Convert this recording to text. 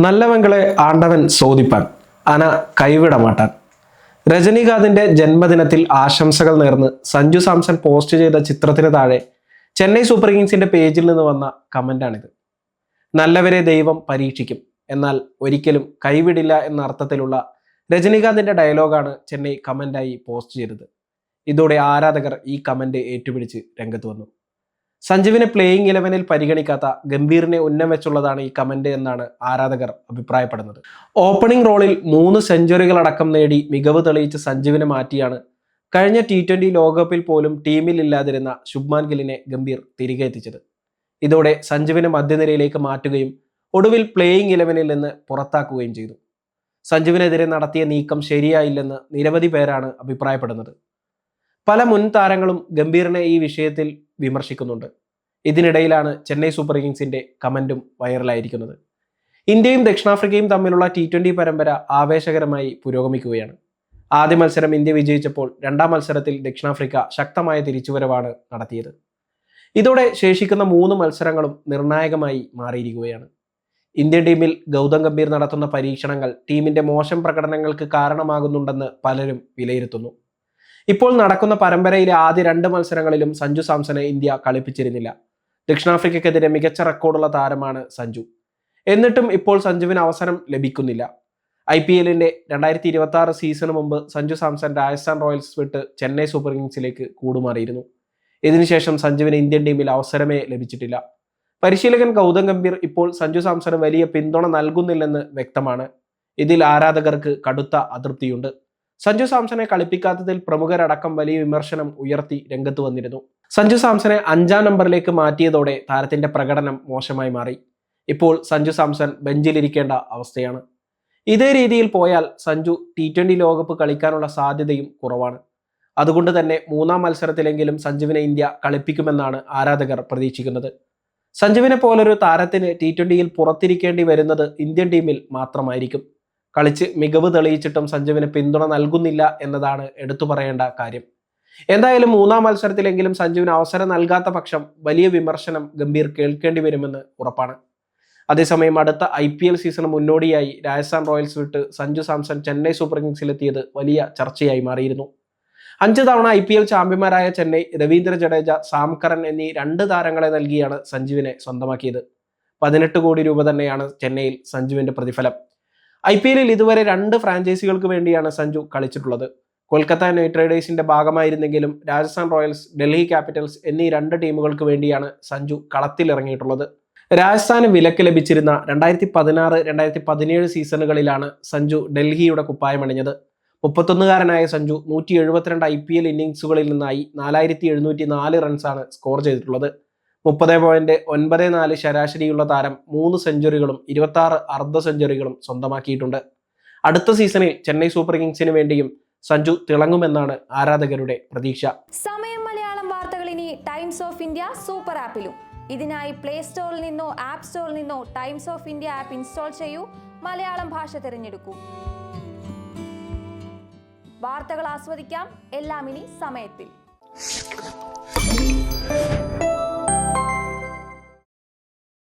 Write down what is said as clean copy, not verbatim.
നല്ലവങ്ങളെ ആണ്ടവൻ സോദിപ്പാൻ അന കൈവിടമാട്ടാൻ. രജനീകാന്തിന്റെ ജന്മദിനത്തിൽ ആശംസകൾ നേർന്ന് സഞ്ജു സാംസൺ പോസ്റ്റ് ചെയ്ത ചിത്രത്തിന് താഴെ ചെന്നൈ സൂപ്പർ കിങ്സിന്റെ പേജിൽ നിന്ന് വന്ന കമന്റാണിത്. നല്ലവരെ ദൈവം പരീക്ഷിക്കും, എന്നാൽ ഒരിക്കലും കൈവിടില്ല എന്ന അർത്ഥത്തിലുള്ള രജനീകാന്തിന്റെ ഡയലോഗാണ് ചെന്നൈ കമന്റായി പോസ്റ്റ് ചെയ്തത്. ഇതോടെ ആരാധകർ ഈ കമന്റ് ഏറ്റുപിടിച്ച് രംഗത്ത് വന്നു. സഞ്ജുവിനെ പ്ലേയിങ് 11-ൽ പരിഗണിക്കാത്ത ഗംഭീറിനെ ഉന്നം വെച്ചുള്ളതാണ് ഈ കമന്റ് എന്നാണ് ആരാധകർ അഭിപ്രായപ്പെടുന്നത്. ഓപ്പണിംഗ് റോളിൽ 3 സെഞ്ചുറികളടക്കം നേടി മികവ് തെളിയിച്ച സഞ്ജുവിനെ മാറ്റിയാണ് കഴിഞ്ഞ T20 ലോകകപ്പിൽ പോലും ടീമിൽ ഇല്ലാതിരുന്ന ശുഭ്മാൻ ഗില്ലിനെ ഗംഭീർ തിരികെ എത്തിച്ചത്. ഇതോടെ സഞ്ജുവിനെ മധ്യനിരയിലേക്ക് മാറ്റുകയും ഒടുവിൽ പ്ലേയിങ് 11-ൽ നിന്ന് പുറത്താക്കുകയും ചെയ്തു. സഞ്ജുവിനെതിരെ നടത്തിയ നീക്കം ശരിയായില്ലെന്ന് നിരവധി പേരാണ് അഭിപ്രായപ്പെടുന്നത്. പല മുൻ താരങ്ങളും ഗംഭീറിനെ ഈ വിഷയത്തിൽ വിമർശിക്കുന്നുണ്ട്. ഇതിനിടയിലാണ് ചെന്നൈ സൂപ്പർ കിങ്സിന്റെ കമന്റും വൈറലായിരിക്കുന്നത്. ഇന്ത്യയും ദക്ഷിണാഫ്രിക്കയും തമ്മിലുള്ള T20 പരമ്പര ആവേശകരമായി പുരോഗമിക്കുകയാണ്. ആദ്യ മത്സരം ഇന്ത്യ വിജയിച്ചപ്പോൾ രണ്ടാം മത്സരത്തിൽ ദക്ഷിണാഫ്രിക്ക ശക്തമായ തിരിച്ചുവരവാണ് നടത്തിയത്. ഇതോടെ ശേഷിക്കുന്ന 3 മത്സരങ്ങളും നിർണായകമായി മാറിയിരിക്കുകയാണ്. ഇന്ത്യൻ ടീമിൽ ഗൗതം ഗംഭീർ നടത്തുന്ന പരീക്ഷണങ്ങൾ ടീമിന്റെ മോശം പ്രകടനങ്ങൾക്ക് കാരണമാകുന്നുണ്ടെന്ന് പലരും വിലയിരുത്തുന്നു. ഇപ്പോൾ നടക്കുന്ന പരമ്പരയിലെ ആദ്യ 2 മത്സരങ്ങളിലും സഞ്ജു സാംസനെ ഇന്ത്യ കളിപ്പിച്ചിരുന്നില്ല. ദക്ഷിണാഫ്രിക്കയ്ക്കെതിരെ മികച്ച റെക്കോർഡുള്ള താരമാണ് സഞ്ജു. എന്നിട്ടും ഇപ്പോൾ സഞ്ജുവിന് അവസരം ലഭിക്കുന്നില്ല. IPLന്റെ 2026 സീസണിന് മുമ്പ് സഞ്ജു സാംസൺ രാജസ്ഥാൻ റോയൽസ് വിട്ട് ചെന്നൈ സൂപ്പർ കിങ്സിലേക്ക് കൂടുമാറിയിരുന്നു. ഇതിനുശേഷം സഞ്ജുവിന് ഇന്ത്യൻ ടീമിൽ അവസരമേ ലഭിച്ചിട്ടില്ല. പരിശീലകൻ ഗൗതം ഗംഭീർ ഇപ്പോൾ സഞ്ജു സാംസണ് വലിയ പിന്തുണ നൽകുന്നില്ലെന്ന് വ്യക്തമാണ്. ഇതിൽ ആരാധകർക്ക് കടുത്ത അതൃപ്തിയുണ്ട്. സഞ്ജു സാംസനെ കളിപ്പിക്കാത്തതിൽ പ്രമുഖരടക്കം വലിയ വിമർശനം ഉയർത്തി രംഗത്ത് വന്നിരുന്നു. സഞ്ജു സാംസനെ 5-ാം നമ്പറിലേക്ക് മാറ്റിയതോടെ താരത്തിന്റെ പ്രകടനം മോശമായി മാറി. ഇപ്പോൾ സഞ്ജു സാംസൺ ബെഞ്ചിലിരിക്കേണ്ട അവസ്ഥയാണ്. ഇതേ രീതിയിൽ പോയാൽ സഞ്ജു T20 ലോകകപ്പ് കളിക്കാനുള്ള സാധ്യതയും കുറവാണ്. അതുകൊണ്ട് തന്നെ 3-ാം മത്സരത്തിലെങ്കിലും സഞ്ജുവിനെ ഇന്ത്യ കളിപ്പിക്കുമെന്നാണ് ആരാധകർ പ്രതീക്ഷിക്കുന്നത്. സഞ്ജുവിനെ പോലൊരു താരത്തിന് T20-ൽ പുറത്തിരിക്കേണ്ടി വരുന്നത് ഇന്ത്യൻ ടീമിൽ മാത്രമായിരിക്കും. കളിച്ച് മികവ് തെളിയിച്ചിട്ടും സഞ്ജുവിന് പിന്തുണ നൽകുന്നില്ല എന്നതാണ് എടുത്തു പറയേണ്ട കാര്യം. എന്തായാലും 3-ാം മത്സരത്തിലെങ്കിലും സഞ്ജുവിന് അവസരം നൽകാത്ത പക്ഷം വലിയ വിമർശനം ഗംഭീർ കേൾക്കേണ്ടി വരുമെന്ന് ഉറപ്പാണ്. അതേസമയം അടുത്ത IPL സീസണ് മുന്നോടിയായി രാജസ്ഥാൻ റോയൽസ് വിട്ട് സഞ്ജു സാംസൺ ചെന്നൈ സൂപ്പർ കിങ്സിലെത്തിയത് വലിയ ചർച്ചയായി മാറിയിരുന്നു. 5 തവണ IPL ചാമ്പ്യന്മാരായ ചെന്നൈ രവീന്ദ്ര ജഡേജ, സാം കറൻ എന്നീ 2 താരങ്ങളെ നൽകിയാണ് സഞ്ജുവിനെ സ്വന്തമാക്കിയത്. 18 കോടി രൂപ തന്നെയാണ് ചെന്നൈയിൽ സഞ്ജുവിന്റെ പ്രതിഫലം. IPLൽ ഇതുവരെ 2 ഫ്രാഞ്ചൈസികൾക്ക് വേണ്ടിയാണ് സഞ്ജു കളിച്ചിട്ടുള്ളത്. കൊൽക്കത്ത നൈറ്റ് റൈഡേഴ്സിന്റെ ഭാഗമായിരുന്നെങ്കിലും രാജസ്ഥാൻ റോയൽസ്, ഡൽഹി ക്യാപിറ്റൽസ് എന്നീ 2 ടീമുകൾക്ക് വേണ്ടിയാണ് സഞ്ജു കളത്തിലിറങ്ങിയിട്ടുള്ളത്. രാജസ്ഥാന് വിലക്ക് ലഭിച്ചിരുന്ന 2016-2017 സീസണുകളിലാണ് സഞ്ജു ഡൽഹിയുടെ കുപ്പായമണിഞ്ഞത്. 31കാരനായ സഞ്ജു 172 IPL ഇന്നിംഗ്സുകളിൽ നിന്നായി 4704 റൺസാണ് സ്കോർ ചെയ്തിട്ടുള്ളത്. 30.94 ശരാശരിയുള്ള താരം 3 സെഞ്ചുറികളും 26 അർദ്ധ സെഞ്ചുറികളും സ്വന്തമാക്കിയിട്ടുണ്ട്. അടുത്ത സീസണിൽ ചെന്നൈ സൂപ്പർ കിങ്സിന് വേണ്ടിയും സഞ്ജു തിളങ്ങുമെന്നാണ് ആരാധകരുടെ പ്രതീക്ഷ. സമയം മലയാളം വാർത്തകൾ ഇനി ടൈംസ് ഓഫ് ഇന്ത്യ സൂപ്പർ ആപ്പിലും. ഇതിനായി പ്ലേ സ്റ്റോറിൽ നിന്നോ ആപ്പ് സ്റ്റോറിൽ നിന്നോ times of India app install ചെയ്യൂ. മലയാളം ഭാഷ തിരഞ്ഞെടുക്കൂ. വാർത്തകൾ ആസ്വദിക്കാം. എല്ലാം ഇനി സമയത്തിൽ.